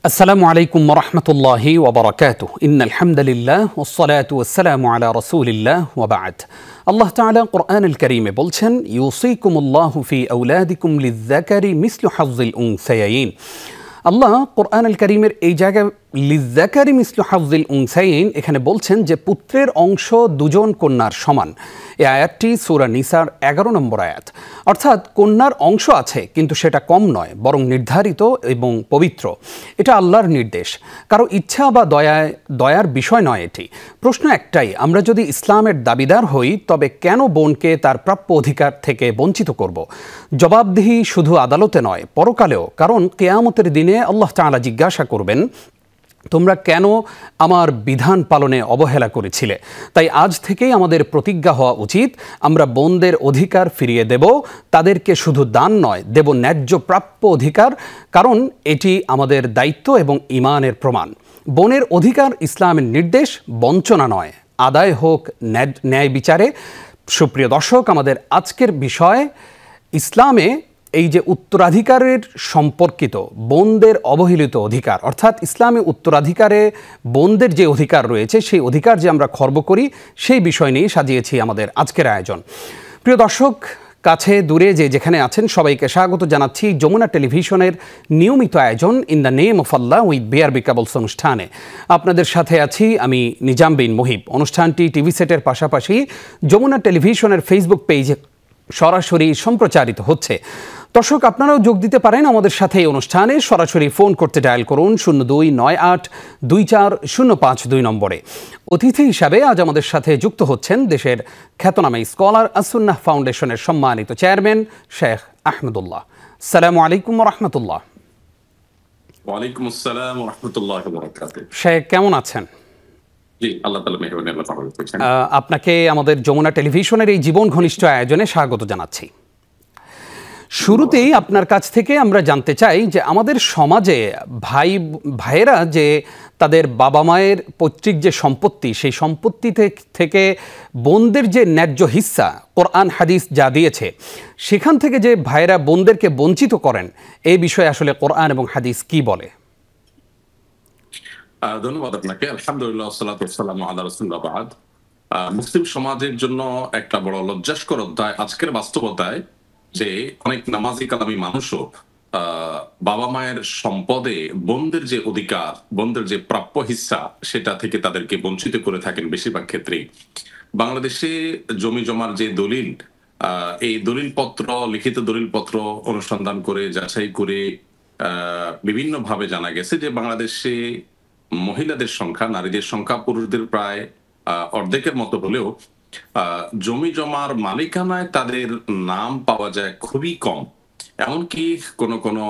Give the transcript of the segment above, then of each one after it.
আসসালামু আলাইকুম ওয়া রাহমাতুল্লাহি ওয়া বারাকাতুহু ইন্নাল হামদুলিল্লাহ ওয়াস সালাতু ওয়াস সালামু আলা রাসূলিল্লাহ ওয়া বা'দ। আল্লাহ তাআলা কোরআনুল কারীমে বলছেন ইউসিকুমুল্লাহু ফি আওলাদিকুম লিয-যাকারি মিসলু হাযযিল উনসায়াইন। আল্লাহ কোরআনুল কারীমের এই জায়গায় লিয-যাকারি মিসলু হাযযিল উনসায়াইন এখানে বলছেন যে পুত্রের অংশ দুজন কন্যার সমান। এই আয়াতটি সূরা নিসার ১১ নম্বর আয়াত। অর্থাৎ কন্যার অংশ আছে কিন্তু সেটা কম নয়, বরং নির্ধারিত এবং পবিত্র। এটা আল্লাহর নির্দেশ, কারো ইচ্ছা বা দয়ার বিষয় নয় এটি। প্রশ্ন একটাই, আমরা যদি ইসলামের দাবিদার হই তবে কেন বোনকে তার প্রাপ্য অধিকার থেকে বঞ্চিত করব? জবাবদিহি শুধু আদালতে নয়, পরকালেও। কারণ কিয়ামতের দিনে আল্লাহ তাআলা জিজ্ঞাসা করবেন, তোমরা কেন আমার বিধান পালনে অবহেলা করেছিলে? তাই আজ থেকেই আমাদের প্রতিজ্ঞা হওয়া উচিত, আমরা বোনদের অধিকার ফিরিয়ে দেব। তাদেরকে শুধু দান নয়, দেব ন্যায্য প্রাপ্য অধিকার, কারণ এটি আমাদের দায়িত্ব এবং ঈমানের প্রমাণ। বোনের অধিকার ইসলামের নির্দেশ, বঞ্চনা নয়। আদায় হোক ন্যায় বিচারে। সুপ্রিয় দর্শক, আমাদের আজকের বিষয় ইসলামে এই যে উত্তরাধিকারের সম্পর্কিত বোনদের অবহেলিত অধিকার, অর্থাৎ ইসলামে উত্তরাধিকারে বোনদের যে অধিকার রয়েছে সেই অধিকার যে আমরা খর্ব করি, সেই বিষয় নিয়ে সাজিয়েছি আমাদের আজকের আয়োজন। প্রিয় দর্শক, কাছে দূরে যে যেখানে আছেন সবাইকে স্বাগত জানাচ্ছি যমুনা টেলিভিশনের নিয়মিত আয়োজন in the name of Allah with BRB cables অনুষ্ঠানে। আপনাদের সাথে আছি আমি নিজাম বিন মুহিব। অনুষ্ঠানটি টিভি সেটের পাশাপাশি যমুনা টেলিভিশনের ফেসবুক পেজে সরাসরি সম্প্রচারিত হচ্ছে। দর্শক, আপনারাও যোগ দিতে পারেন আমাদের সাথে এই অনুষ্ঠানে। সরাসরি ফোন করতে ডায়াল করুন 0298240502 নম্বরে। অতিথি হিসাবে আজ আমাদের সাথে যুক্ত হচ্ছেন দেশের খ্যাতনামা স্কলার আস-সুন্নাহ ফাউন্ডেশনের সম্মানিত চেয়ারম্যান শেখ আহমদুল্লাহ। আসসালামু আলাইকুম ওয়া রাহমাতুল্লাহ। ওয়ালাইকুম আসসালাম ওয়া রাহমাতুল্লাহি ওয়া বারাকাতুহু। শেখ, কেমন আছেন? জি, আল্লাহ তাআলা মেহেরবানি, আল্লাহ তাআলা করেছেন। আপনাকে আমাদের যমুনা টেলিভিশনের এই জীবন ঘনিষ্ঠ আয়োজনে স্বাগত জানাচ্ছি। শুরুতেই আপনার কাছ থেকে আমরা জানতে চাই যে আমাদের সমাজে ভাইয়েরা যে তাদের বাবা মায়ের পৈতৃক যে সম্পত্তি, সেই সম্পত্তি থেকে বোনদের যে ন্যায্য হিস্সা কোরআন হাদিস যা দিয়েছে, সেখান থেকে যে ভাইয়েরা বোনদেরকে বঞ্চিত করেন, এই বিষয়ে আসলে কোরআন এবং হাদিস কি বলে? ধন্যবাদ আপনাকে। আলহামদুলিল্লাহ ওয়াসসালাতু ওয়াসসালামু আলা রাসূলিল্লাহ বা'দ। মুসলিম সমাজের জন্য একটা বড় লজ্জাস্কর অধ্যায় আজকের বাস্তবতায় যে অনেক নামাজি কালামী মানুষও বাবা মায়ের সম্পদে বোনদের যে অধিকার, বোনদের যে প্রাপ্য হিস্সা, সেটা থেকে তাদেরকে বঞ্চিত করে থাকেন বেশিরভাগ ক্ষেত্রেই। বাংলাদেশে জমি জমার যে দলিল, এই দলিলপত্র, লিখিত দলিলপত্র অনুসন্ধান করে যাচাই করে বিভিন্নভাবে জানা গেছে যে বাংলাদেশে মহিলাদের সংখ্যা, নারীদের সংখ্যা পুরুষদের প্রায় অর্ধেকের মতো হলেও জমি জমার মালিকানায় তাদের নাম পাওয়া যায় খুবই কম। এমনকি কোনো কোনো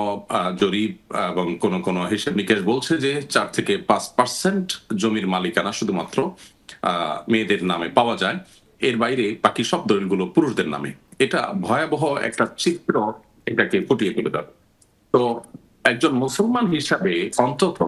জরিপ এবং কোনো কোনো হিসেব নিকেশ বলছে যে 4 থেকে 5% জমির মালিকানা শুধুমাত্র মেয়েদের নামে পাওয়া যায়। এর বাইরে বাকি সব দলিলগুলো পুরুষদের নামে। এটা ভয়াবহ একটা চিত্র, এটাকে ফুটিয়ে তুলে দেয়। তো একজন মুসলমান হিসাবে অন্তত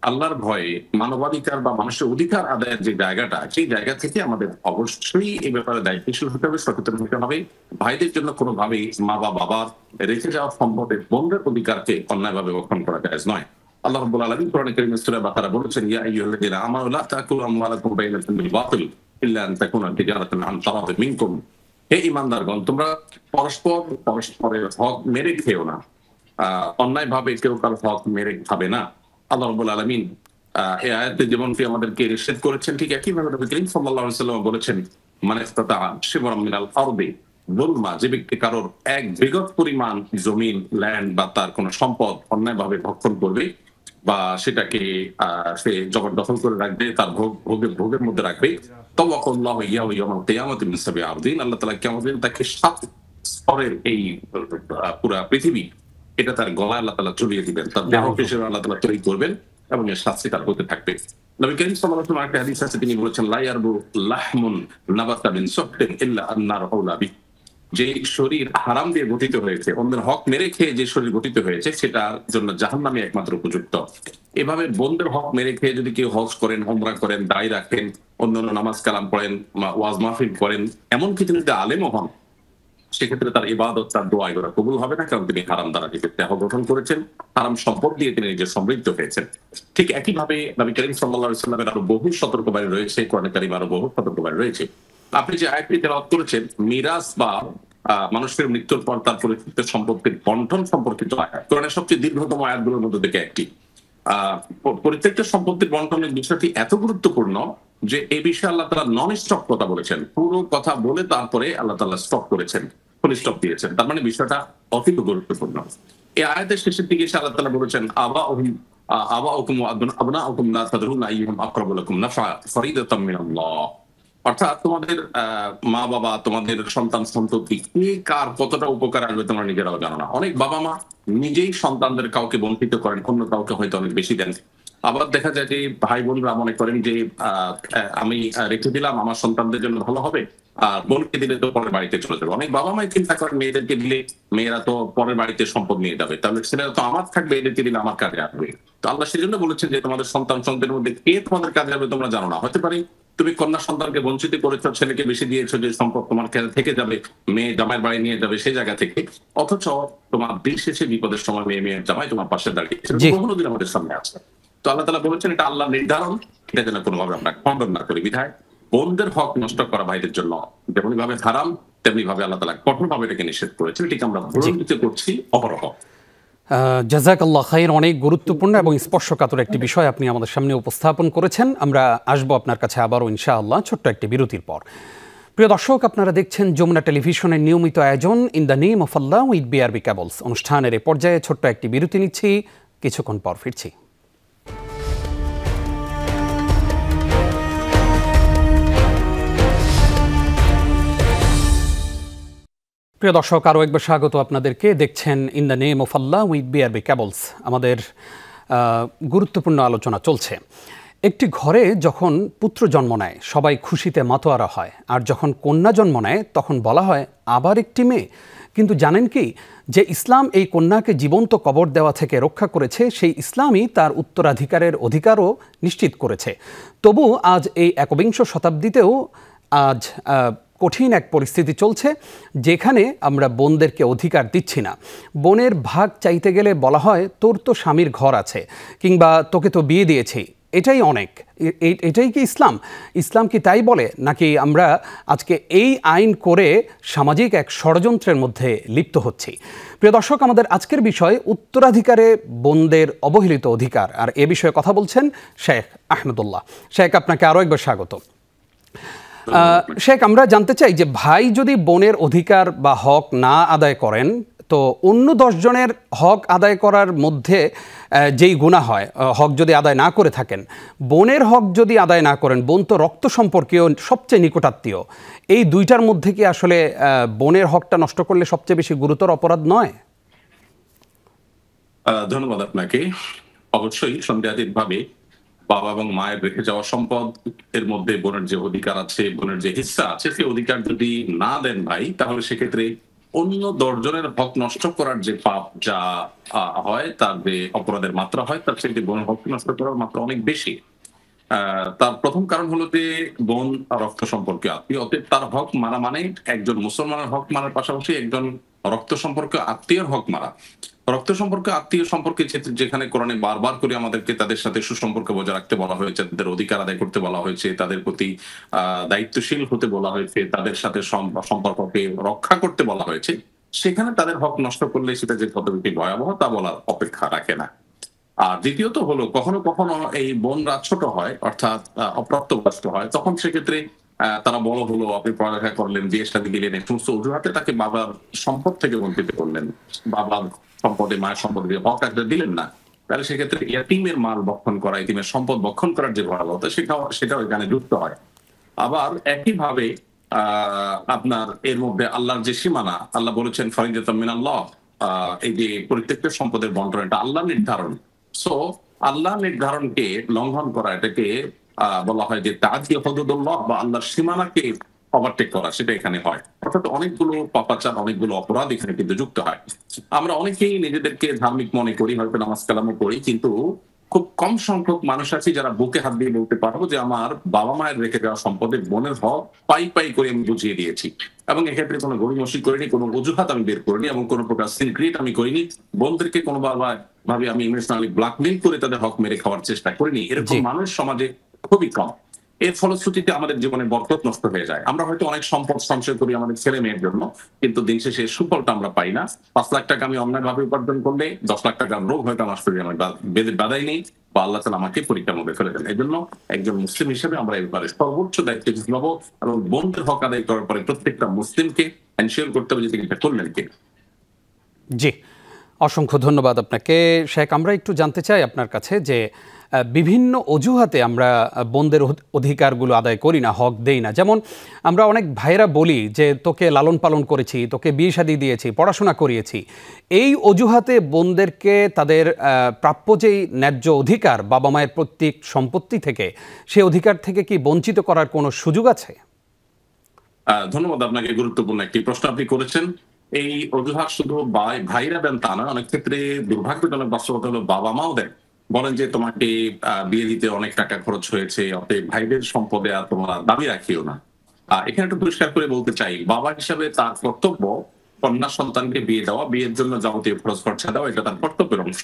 আল্লাহর ভয়ে মানবাধিকার বা মানুষের অধিকার আদায়ের যে জায়গাটা, সেই জায়গা থেকে আমাদের অবশ্যই এই ব্যাপারে দায়িত্বশীল হতে হবে, সচেতন হতে হবে। ভাইদের জন্য কোনোভাবেই মা বা বাবার রেখে যাওয়া সম্পদের বোনদের অধিকারকে অন্যায়ভাবে রক্ষণ করা জায়েজ নয়। আল্লাহ রাব্বুল আলামিন কোরআনে কারীমে সূরা বাকারা বলেছেন, ইয়া আইয়ুহাল্লাযীনা আমানু লা তাকুলু আমওয়ালাকুম বাইনাকুম বিল বাতিল ইল্লা আন তাকুনা তিজারাতান আন তারাদিন মিনকুম। হে ঈমানদারগণ, তোমরা পরস্পরের হক মেরে খেও না। অন্যায়ভাবে কেউ কারো হক মেরে খাবে না। আল্লাহ রাব্বুল আলামিন এই আয়াতে যেমনটি আমাদেরকে নিষেধ করেছেন, ঠিক একইভাবে নবী করিম সাল্লাল্লাহু আলাইহি ওয়াসাল্লাম বলেছেন, মান ইসতাতা শিবরাম মিনাল আরদি যুলমা, যে ব্যক্তি কারোর এক বিঘত পরিমাণ জমিন, ল্যান্ড বা তার কোনো সম্পদ অন্যায়ভাবে ভক্ষণ করবে বা সেটাকে সে জবরদখল করে রাখবে, তার ভোগের মধ্যে রাখবে, তাওয়াক্কাল্লাহু ইয়াহু ইয়াউমাল কিয়ামাতি মিন সাব'i আরদিন, আল্লাহ তাআলা কিয়ামতের দিন তাকে 7 স্তরের এই পুরা পৃথিবী, এটা তার গলায় আল্লাহ তাআলা ঝুলিয়ে দিবেন, তার দেহ হিসেবে আল্লাহ তাআলা তৈরি করবেন এবং এর শাস্তি তার হতে থাকবে। নবী করিম সাল্লাল্লাহু আলাইহি ওয়াসাল্লাম একটা হাদিস আছে, তিনি বলেছেন, লা ইয়ারবু লাহমুন নাবাতা মিন সুহতিন ইল্লা আন-নার আওলা বি। যে শরীর হারাম দিয়ে গঠিত হয়েছে, অন্যের হক মেরে খেয়ে যে শরীর গঠিত হয়েছে, সেটার জন্য জাহান্নামই একমাত্র উপযুক্ত। এভাবে বোনদের হক মেরে খেয়ে যদি কেউ হজ করেন, উমরা করেন, দায় রাখেন, অন্যান্য নামাজ কালাম পড়েন, ওয়াজ মাহফিল করেন, এমনকি তিনি যদি আলেমও হন, সেক্ষেত্রে তার ইবাদত, তার দোয়া এগুলো কবুল হবে না, কারণ তিনি হারাম দ্বারা নিজের দেহ গঠন করেছেন, হারাম সম্পদ দিয়ে তিনি নিজের সমৃদ্ধ হয়েছেন। ঠিক একইভাবে নবী করিম সাল্লাল্লাহু আলাইহি ওয়াসাল্লামের আরো বহু সতর্কবাণী রয়েছে, কোরআনে কারিমে আরো বহু সতর্কবাণী রয়েছে। আপনি যে আয়াতটি তেলাওয়াত করেছেন, মিরাস বা মানুষের মৃত্যুর পর তার পরিত্যক্ত সম্পত্তির বন্টন সম্পর্কিত আয়াত, কোরআনের সবচেয়ে দীর্ঘতম আয়াতগুলোর মধ্যে থেকে একটি। পরিত্যক্ত সম্পত্তির বন্টনের বিষয়টি এত গুরুত্বপূর্ণ যে এই বিষয়ে আল্লাহ তাআলা নন স্টপ কথা বলেছেন। পুরো কথা বলে তারপরে আল্লাহ তাআলা স্টপ করেছেন, ফুল স্টপ দিয়েছেন। তার মানে বিষয়টা অতীব গুরুত্বপূর্ণ। এই আয়াতের শেষের দিকে এসে আল্লাহ তাআলা বলেছেন, আবাউকুম ওয়া আবনাউকুম লা তাদরুনা আইয়ুহুম আকরাবু লাকুম নাফআ ফরিদাতাম মিনাল্লাহ। অর্থাৎ তোমাদের মা বাবা, তোমাদের সন্তান সন্ততি কে কার কতটা উপকার আসবে তোমরা নিজেরাও জানো না। অনেক বাবা মা নিজেই সন্তানদের কাউকে বঞ্চিত করেন, অন্য কাউকে হয়তো অনেক বেশি দেন। আবার দেখা যায় যে ভাই বোনরা মনে করেন যে আমি রেখে দিলাম আমার সন্তানদের জন্য ভালো হবে, আর বোনকে দিলে তো পরের বাড়িতে চলে যাবে। অনেক বাবা মাই চিন্তা করেন মেয়েদেরকে দিলে মেয়েরা তো পরের বাড়িতে সম্পদ নিয়ে যাবে, তাহলে ছেলেরা তো আমার থাকবে, এদেরকে দিলে আমার কাজে আসবে। তো আল্লাহ সেজন্য বলেছেন যে তোমাদের সন্তান সন্তানের মধ্যে কে তোমাদের কাজে আসবে তোমরা জানো না। হতে পারে তুমি কন্যা সন্তানকে বঞ্চিত করেছো, ছেলেকে বেশি দিয়েছো যে সম্পদ তোমার কাছে থেকে যাবে, মেয়ে জামাইয়ের বাড়ি নিয়ে যাবে সেই জায়গা থেকে, অথচ তোমার দিন শেষে বিপদের সময় মেয়ের জামাই তোমার পাশে দাঁড়িয়ে বহু দিন আমাদের সামনে আছে। তো আল্লাহ তাআলা বলেছেন এটা আল্লাহ নির্ধারণ, এটা যেন কোনোভাবে আমরা খণ্ডন না করি। বিধায় বোনদের হক নষ্ট করা ভাইদের জন্য যেমনি ভাবে হারাম, তেমনি ভাবে আল্লাহ তাআলা কঠোরভাবে এটাকে নিষেধ করেছেন। এটিকে আমরা প্রলম্বিত করছি অপরহ। জাযাকাল্লাহ খাইর, অনেক গুরুত্বপূর্ণ এবং স্পর্শকাতর একটি বিষয় আপনি আমাদের সামনে উপস্থাপন করেছেন। আমরা আসবো আপনার কাছে আবারও ইনশাআল্লাহ ছোট্ট একটি বিরতির পর। প্রিয় দর্শক, আপনারা দেখছেন যমুনা টেলিভিশনের নিয়মিত আয়োজন in the name of Allah with BRB cables. অনুষ্ঠানের এ পর্যায়ে ছোট্ট একটি বিরতি নিচ্ছি, কিছুক্ষণ পর ফিরছি। প্রিয় দর্শক, আরও একবার স্বাগত আপনাদেরকে। দেখছেন in the name of Allah with BRB cables. আমাদের গুরুত্বপূর্ণ আলোচনা চলছে। একটি ঘরে যখন পুত্র জন্ম নেয় সবাই খুশিতে মাতোয়ারা হয়, আর যখন কন্যা জন্ম নেয় তখন বলা হয় আবার একটি মেয়ে। কিন্তু জানেন কি, যে ইসলাম এই কন্যাকে জীবন্ত কবর দেওয়া থেকে রক্ষা করেছে, সেই ইসলামই তার উত্তরাধিকারের অধিকারও নিশ্চিত করেছে। তবু আজ এই একবিংশ শতাব্দীতেও আজ কঠিন এক পরিস্থিতি চলছে, যেখানে আমরা বোনদেরকে অধিকার দিচ্ছি না। বোনের ভাগ চাইতে গেলে বলা হয় তোর তো স্বামীর ঘর আছে, কিংবা তোকে তো বিয়ে দিয়েছি, এটাই অনেক। এটাই কি ইসলাম? ইসলাম কি তাই বলে, নাকি আমরা আজকে এই আইন করে সামাজিক এক ষড়যন্ত্রের মধ্যে লিপ্ত হচ্ছি? প্রিয় দর্শক, আমাদের আজকের বিষয় উত্তরাধিকারে বোনদের অবহেলিত অধিকার, আর এ বিষয়ে কথা বলছেন শেখ আহমেদুল্লাহ। শেখ, আপনাকে আরও একবার স্বাগত। শেখ, আমরা জানতে চাই যে ভাই যদি বোনের অধিকার বা হক না আদায় করেন, তো অন্য 10 জনের হক আদায় করার মধ্যে যেই গুনাহ হয়, হক যদি আদায় না করে থাকেন, বোনের হক যদি আদায় না করেন, বোন তো রক্ত সম্পর্কীয় সবচেয়ে নিকটাত্মীয়, এই দুইটার মধ্যে কি আসলে বোনের হকটা নষ্ট করলে সবচেয়ে বেশি গুরুতর অপরাধ নয়? ধন্যবাদ আপনাকে। অবশ্যই সন্দেহাতীতভাবে বাবা এবং মায়ের রেখে যাওয়া সম্পদ এর মধ্যে বোনের যে অধিকার আছে, বোনের যে হিস্সা আছে, সেই অধিকার যদি না দেন ভাই, তাহলে সেক্ষেত্রে অন্য 10 জনের হক নষ্ট করার যে পাপ যা হয়, তার যে অপরাধের মাত্রা হয়, তার সেই বোনের হক নষ্ট করার মাত্রা অনেক বেশি। তার প্রথম কারণ হলো যে বোন রক্ত সম্পর্কে আত্মীয়, অতএব তার হক মারা মানে একজন মুসলমানের হক মারার পাশাপাশি একজন রক্ত সম্পর্কে আত্মীয়র হক মারা। রক্ত সম্পর্কে আত্মীয় সম্পর্কে যেখানে কোরআনে বারবার করে আমাদেরকে তাদের সাথে সুসম্পর্ক বজায় রাখতে বলা হয়েছে, তাদের অধিকার আদায় করতে বলা হয়েছে, তাদের প্রতি দায়িত্বশীল হতে বলা হয়েছে, তাদের সাথে সম্পর্ককে রক্ষা করতে বলা হয়েছে, সেখানে তাদের হক নষ্ট করলে সেটা যে কত বেশি ভয়াবহ তা বলার অপেক্ষা রাখে না। আর দ্বিতীয়ত হলো, কখনো কখনো এই বোনরা ছোট হয়, অর্থাৎ অপ্রাপ্তবয়স্ক হয়, তখন সেক্ষেত্রে তারা বড় হলো, আপনি পড়ালেখা করলেন, বিয়ে শাদী দিলেন, এই সমস্ত অজুহাতে তাকে বাবার সম্পদ থেকে বঞ্চিত করলেন, বাবার সম্পদে মায়ের সম্পদে হক একটা দিলেন না, তাহলে সেক্ষেত্রে ইয়াতীমের মাল বক্ষণ করা, ইয়াতীমের সম্পদ বক্ষণ করার যে ভয়াবহতা, সেটাও এখানে যুক্ত হয়। আবার একইভাবে আপনার এর মধ্যে আল্লাহর যে সীমানা, আল্লাহ বলেছেন ফরিদাতাম মিনাল্লাহ, এই যে পরিত্যক্ত সম্পদের বন্টন, এটা আল্লাহ নির্ধারণ। সো আল্লাহ নির্ধারণকে লঙ্ঘন করা, এটাকে বলা হয় যে তাআদী হুদুদুল্লাহ, বা আল্লাহর সীমানাকে ওভারটেক করা, সেটা এখানে হয়। অর্থাৎ অনেকগুলো পাপাচার, অনেকগুলো অপরাধ এখানে কিন্তু যুক্ত হয়। আমরা অনেকেই নিজেদেরকে ধার্মিক মনে করি, হয়তো নামাজ কালামও করি, কিন্তু খুব কম সংখ্যক মানুষ আছে যারা বুকে হাত দিয়ে বলতে পারবো যে আমার বাবা মায়ের রেখে দেওয়া সম্পদের বোনের হক পাই পাই করে আমি বুঝিয়ে দিয়েছি, এবং এক্ষেত্রে কোনো গড়িমসি করিনি, কোনো অজুহাত আমি বের করিনি, এবং কোনো প্রকার সিক্রেট আমি করিনি। বোনদেরকে কোনো ভাবে আমি ইমোশনালি ব্ল্যাকমেইল করে তাদের হক মেরে খাওয়ার চেষ্টা করিনি। এরকম মানুষ সমাজে খুবই কম। এর ফলশ্রুতিতে আমাদের জীবনে বরকত নষ্ট হয়ে যায়। আমরা হয়তো অনেক সম্পদ সঞ্চয় করি আমাদের ছেলে মেয়ের জন্য, কিন্তু দিন শেষে সুফলটা আমরা পাই না। 5 লাখ টাকা আমি অন্যায় ভাবে উপার্জন করলে 10 লাখ টাকার রোগ হয়তো আমার শরীরে আমার বাধাই নেই, বা আল্লাহ তাআলা আমাকে পরীক্ষার মধ্যে ফেলে দেন। এই জন্য একজন মুসলিম হিসেবে আমরা এবারে সর্বোচ্চ দায়িত্ব নেব, এবং বোনদের হক আদায় করার পরে প্রত্যেকটা মুসলিমকে এনশিওর করতে হবে যে তিনি এটা করলেন কে। জি, অসংখ্য ধন্যবাদ আপনাকে শেখ। আমরা একটু জানতে চাই আপনার কাছে যে বিভিন্ন অজুহাতে আমরা বোনদের অধিকারগুলো আদায় করি না, হক দেই না। যেমন আমরা অনেক ভাইরা বলি যে তোকে লালন পালন করেছি, তোকে বিয়ে শাদী দিয়েছি, পড়াশোনা করিয়েছি। এই অজুহাতে বোনদেরকে তাদের প্রাপ্য যেই ন্যায্য অধিকার বাবা মায়ের প্রত্যেক সম্পত্তি থেকে, সে অধিকার থেকে কি বঞ্চিত করার কোনো সুযোগ আছে? ধন্যবাদ আপনাকে, গুরুত্বপূর্ণ একটি প্রশ্ন আপনি করেছেন। এই অজুহাত শুধু ভাইরা দেন তা না, অনেক ক্ষেত্রে দুর্ভাগ্যজনক বাস্তবতা হলো বাবা মাও দেন। বলেন যে তোমাকে বিয়ে দিতে অনেক টাকা খরচ হয়েছে, অতএব ভাইদের সম্পদে আর তোমরা দাবি রাখিও না। এখানে একটু পরিষ্কার করে বলতে চাই, বাবা হিসাবে তার কর্তব্য কন্যা সন্তানকে বিয়ে দেওয়া, বিয়ের জন্য যাবতীয় খরচ খরচা দেওয়া, এটা তার কর্তব্যের অংশ।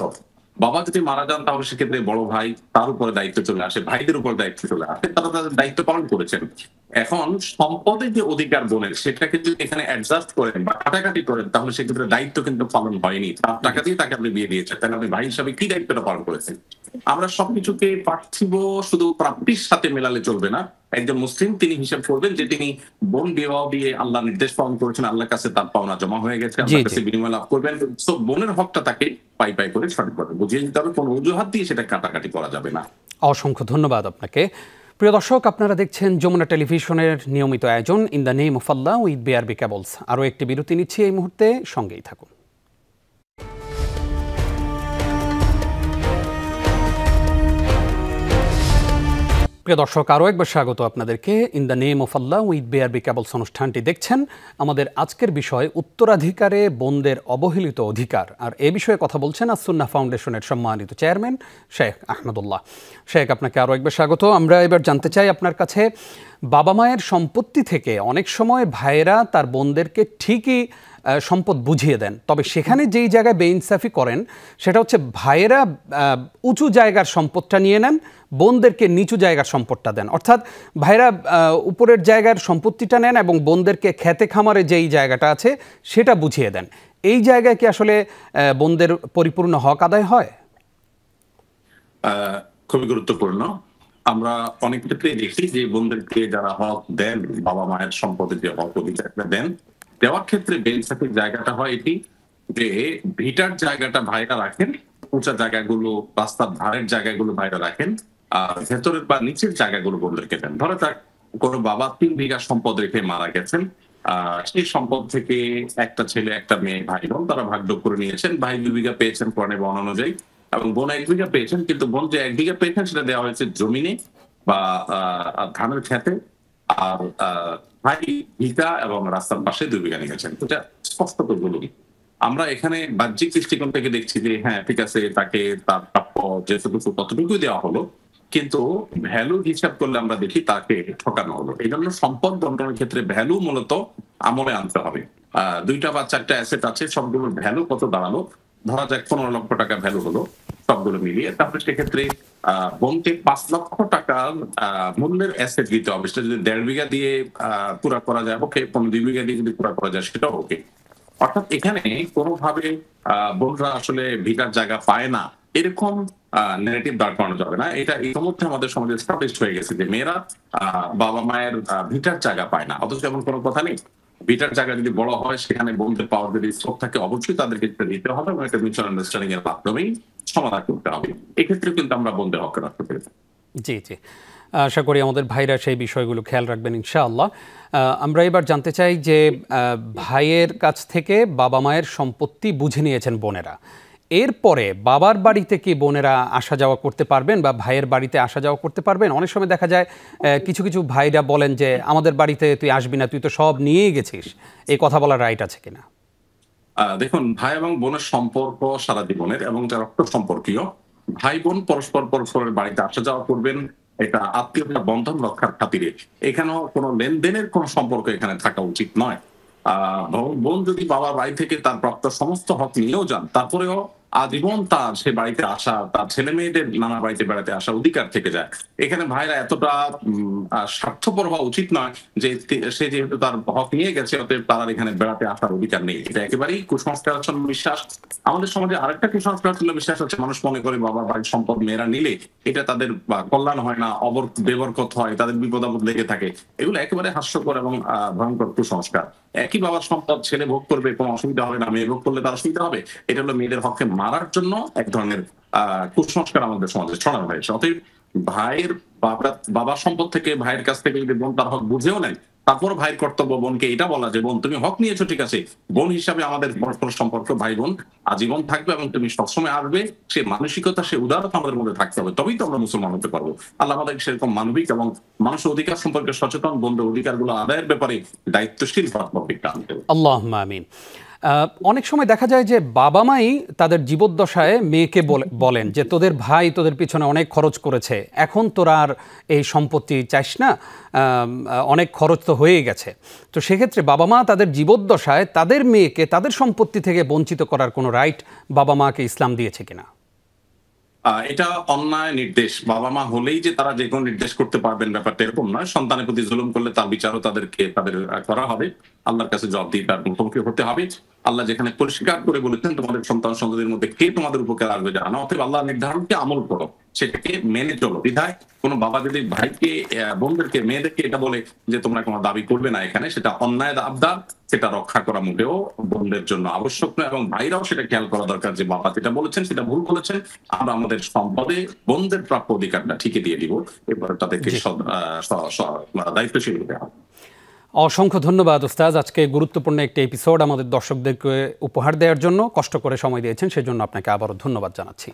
বাবা যদি মারা যান তাহলে সেক্ষেত্রে বড় ভাই তার উপরে দায়িত্ব চলে আসে, ভাইদের উপর দায়িত্ব চলে আসে, তারা তাদের দায়িত্ব পালন করেছেন। এখন সম্পদের যে অধিকার বোনের, সেটাকে যদি এখানে অ্যাডজাস্ট করেন বা কাটাকাটি করেন, তাহলে সেক্ষেত্রে দায়িত্ব কিন্তু পালন হয়নি। তার টাকা দিয়ে তাকে আপনি বিয়ে দিয়েছেন, তাহলে আপনি ভাই হিসাবে কি দায়িত্বটা পালন করেছেন? আমরা সবকিছুকে পার্থিব শুধু প্রাপ্তির সাথে মেলালে চলবে না। একজন মুসলিম তিনি হিসাব করবেন যে তিনি বোন বিবাহ দিয়ে আল্লাহ নির্দেশ পালন করেছেন, আল্লাহর কাছে তার পাওনা জমা হয়ে গেছে, আল্লাহর কাছে বিনিময় লাভ করবেন। সো বোনের হকটা তাকে পাই পাই করে সঠিকভাবে বুঝিয়ে দিতে হবে, কোনো অজুহাত দিয়ে সেটা কাটাকাটি করা যাবে না। অসংখ্য ধন্যবাদ আপনাকে। প্রিয় দর্শক, আপনারা দেখছেন যমুনা টেলিভিশনের নিয়মিত আয়োজন in the name of Allah with BRB cables. আরও একটি বিরতি নিচ্ছি এই মুহূর্তে, সঙ্গেই থাকুন। প্রিয় দর্শক, আরও একবার স্বাগত আপনাদেরকে। In the name of Allah with BRB cables অনুষ্ঠানটি দেখছেন। আমাদের আজকের বিষয় উত্তরাধিকারে বোনদের অবহেলিত অধিকার, আর এ বিষয়ে কথা বলছেন আস-সুন্নাহ ফাউন্ডেশনের সম্মানিত চেয়ারম্যান শেখ আহমদুল্লাহ। শেখ, আপনাকে আরও একবার স্বাগত। আমরা এবার জানতে চাই আপনার কাছে, বাবা মায়ের সম্পত্তি থেকে অনেক সময় ভাইয়েরা তার বোনদেরকে ঠিকই সম্পদ বুঝিয়ে দেন, তবে সেখানে যেই জায়গায় বেইনসাফি করেন সেটা হচ্ছে ভাইয়েরা উঁচু জায়গার সম্পদটা নিয়ে নেন, বোনদেরকে নিচু জায়গার সম্পদটা দেন। অর্থাৎ ভাইরা উপরের জায়গার সম্পত্তিটা নেন এবং বোনদেরকে খেতে খামারে যেই জায়গাটা আছে সেটা বুঝিয়ে দেন। এই জায়গায় কি আসলে বোনদের পরিপূর্ণ হক আদায় হয়? খুবই গুরুত্বপূর্ণ। আমরা অনেক ক্ষেত্রে দেখি যে বোনদেরকে যারা হক দেন, বাবা মায়ের সম্পদের যে হক অধিকারটা দেন, দেওয়ার ক্ষেত্রে বেনিফিটের জায়গাটা হয় এটি যে ভিটার জায়গাটা ভাইরা রাখেন, উঁচা জায়গাগুলো, রাস্তার ধারের জায়গাগুলো ভাইরা রাখেন, আর ভেতরের বা নিচের জায়গাগুলো বোনদেরকে দেন। ধরো যাক কোনো বাবা 3 বিঘা সম্পদ রেখে মারা গেছেন, সেই সম্পদ থেকে একটা ছেলে একটা মেয়ে ভাই বোন তারা ভাগ করে নিয়েছেন। ভাই 2 বিঘা পেয়েছেন কোরআনের বর্ণনা অনুযায়ী, এবং বোন 1 বিঘা পেয়েছেন, কিন্তু বোন যে 1 বিঘা পেয়েছেন সেটা দেওয়া হয়েছে জমিনে বা ধানের খেতে, আর ভাই ভিটা এবং রাস্তার পাশে 2 বিঘা নিয়েছেন। এটা স্পষ্ট তো বলুন। আমরা এখানে বাহ্যিক দৃষ্টিকোণ থেকে দেখছি যে হ্যাঁ ঠিক আছে, তাকে তার প্রাপ্য যেটুকু ততটুকুই দেওয়া হলো, কিন্তু ভ্যালু হিসাব করলে আমরা দেখি তাকে ঠকানো হলো। এই জন্য সম্পদ বন্টনের ক্ষেত্রে ভ্যালু মূলত আমলে আনতে হবে। 2টা বা 4টা অ্যাসেট আছে, সবগুলোর ভ্যালু কত দাঁড়ালো, ধরা যাক 15 লক্ষ টাকা ভ্যালু হলো সবগুলো মিলিয়ে, তারপরে সেক্ষেত্রে বোনকে 5 লক্ষ টাকার মূল্যের অ্যাসেট দিতে হবে। সেটা যদি 1.5 বিঘা দিয়ে পুরা করা যায় ওকে, 2 বিঘা দিয়ে যদি পুরা করা যায় সেটাও ওকে। অর্থাৎ এখানে কোনোভাবে বোনরা আসলে ভিটার জায়গা পায় না এরকম নেগেটিভ দাঁড় করানো যাবে না। এটা ইতিমধ্যে আমাদের সমাজে এস্টাবলিশড হয়ে গেছে যে মেয়েরা বাবা মায়ের ভিটার জায়গা পায় না, অথচ এমন কোনো কথা নেই। ভিটার জায়গা যদি বড় হয়, সেখানে বোনদের পাওয়ার যদি স্কোপ থাকে, অবশ্যই তাদেরকে দিতে হবে এবং একটা মিউচুয়াল আন্ডারস্ট্যান্ডিং এর মাধ্যমেই সমাধান করতে হবে। এক্ষেত্রে কিন্তু আমরা বোনদের হক রাখতে পেরেছি। জি জি, আশা করি আমাদের ভাইরা সেই বিষয়গুলো খেয়াল রাখবেন ইনশাআল্লাহ। আমরা এবার জানতে চাই যে ভাইয়ের কাছ থেকে বাবা মায়ের সম্পত্তি বুঝে নিয়েছেন বোনেরা, এরপরে বাবার বাড়িতে কি বোনেরা আসা যাওয়া করতে পারবেন বা ভাইয়ের বাড়িতে আসা যাওয়া করতে পারবেন? অনেক সময় দেখা যায় কিছু কিছু ভাইরা বলেন যে আমাদের বাড়িতে তুই আসবি না, তুই তো সব নিয়েই গেছিস। এই কথা বলার রাইট আছে কিনা? দেখুন, ভাই এবং বোনের সম্পর্ক সারা জীবনের এবং রক্ত সম্পর্কীয়। ভাই বোন পরস্পর পরস্পরের বাড়িতে আসা যাওয়া করবেন, এটা আত্মীয়তা বন্ধন রক্ষার খাতিরে। এখানেও কোনো লেনদেনের কোনো সম্পর্ক এখানে থাকা উচিত নয়। বোন যদি বাবার বাড়ি থেকে তার প্রাপ্ত সমস্ত হক নিয়েও যান, তারপরেও আজীবন তার সে বাড়িতে আসা, তার ছেলে মেয়েদের নানা বাড়িতে বেড়াতে আসার অধিকার থেকে যায়। এখানে ভাইরা এতটা স্বার্থপর হওয়া উচিত নয় যে সে যেহেতু তার হক নিয়ে গেছে অতএব তার এখানে বেড়াতে আসার অধিকার নেই। এটা একেবারেই কুসংস্কারাচ্ছন্ন বিশ্বাস। আমাদের সমাজে আরেকটা কুসংস্কারাচ্ছন্ন বিশ্বাস হচ্ছে, মানুষ মনে করে বাবার বাড়ির সম্পদ মেয়েরা নিলে এটা তাদের কল্যাণ হয় না, বেবরকত হয়, তাদের বিপদ আপদ লেগে থাকে। এগুলো একেবারে হাস্যকর এবং ভয়ঙ্কর কুসংস্কার। একই বাবার সম্পদ ছেলে ভোগ করবে, কোনো অসুবিধা হবে না, মেয়ে ভোগ করলে তার অসুবিধা হবে, এটা হলো মেয়েদের হককে মারার জন্য এক ধরনের কুসংস্কার আমাদের সমাজে ছড়ানো হয়েছে। অতএব ভাইয়ের বাবার সম্পদ থেকে, ভাইয়ের কাছ থেকে যদি বোন তার হক বুঝেও নেন, তারপর ভাইয়ের কর্তব্য বোনকে এটা বলা যে বোন তুমি হক নিয়েছো ঠিক আছে, বোন হিসাবে আমাদের পরস্পর সম্পর্ক ভাই বোন আজীবন থাকবে এবং তুমি সবসময় আসবে। সে মানসিকতা, সে উদারতা আমাদের মধ্যে থাকতে হবে, তবেই তো আমরা মুসলমান হতে পারবো। আল্লাহ আমাদের সেরকম মানবিক এবং মানুষের অধিকার সম্পর্কে সচেতন, বন্ধুর অধিকারগুলো আদায়ের ব্যাপারে দায়িত্বশীল প্রত্যেকটা আনতে হবে। আল্লাহুম্মা আমিন। অনেক সময় দেখা যায় যে বাবা মাই তাদের জীবদ্দশায় মেয়েকে বলেন যে তোদের ভাই তোদের পিছনে অনেক খরচ করেছে, এখন তোরা আর এই সম্পত্তি চাইস না, অনেক খরচ তো হয়ে গেছে। তো সেক্ষেত্রে বাবা মা তাদের জীবদ্দশায় তাদের মেয়েকে তাদের সম্পত্তি থেকে বঞ্চিত করার কোনো রাইট বাবা মাকে ইসলাম দিয়েছে কিনা? এটা অন্যায় নির্দেশ। বাবা মা হলেই যে তারা যে কোনো নির্দেশ করতে পারবেন ব্যাপারটা এরকম নয়। সন্তানের প্রতি জুলুম করলে তার বিচারও তাদের করা হবে, আল্লাহর কাছে জবাবদিহি তার মুখোমুখি হতে হবে। আল্লাহ যেখানে পরিষ্কার করে বলেছেন তোমাদের সন্তান সন্ততির মধ্যে কে তোমাদের উপকার আসবে জানা, অতএব আল্লাহ নির্ধারণকে আমল করো, সেটাকে মেনে চলো। বিধায় কোনো বাবা যদি ভাইকে, বোনদেরকে, মেয়েদেরকে এটা বলে যে তোমরা কোনো দাবি করবে না এখানে, সেটা অন্যায় আবদার, সেটা রক্ষা করা মোটেও বোনদের জন্য আবশ্যক নয়। এবং ভাইরাও সেটা খেয়াল করা দরকার যে বাবা যেটা বলেছেন সেটা ভুল বলেছেন, আমরা আমাদের সম্পদে বোনদের প্রাপ্য অধিকারটা ঠিকই দিয়ে দিব। এরপরে তাদেরকে দায়িত্বশীল হতে হবে। অসংখ্য ধন্যবাদ উস্তাজ, আজকে গুরুত্বপূর্ণ একটি এপিসোড আমাদের দর্শকদেরকে উপহার দেওয়ার জন্য, কষ্ট করে সময় দিয়েছেন সেজন্য আপনাকে আবারও ধন্যবাদ জানাচ্ছি।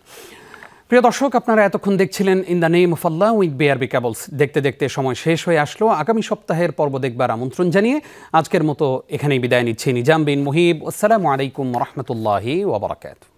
প্রিয় দর্শক, আপনারা এতক্ষণ দেখছিলেন in the name of Allah with BRB cables. দেখতে দেখতে সময় শেষ হয়ে আসলো। আগামী সপ্তাহের পর্ব দেখবার আমন্ত্রণ জানিয়ে আজকের মতো এখানেই বিদায় নিচ্ছি। নিজাম বিন মুহিব। আসসালামু আলাইকুম ওয়া রাহমাতুল্লাহি ওয়া বারাকাতুহু।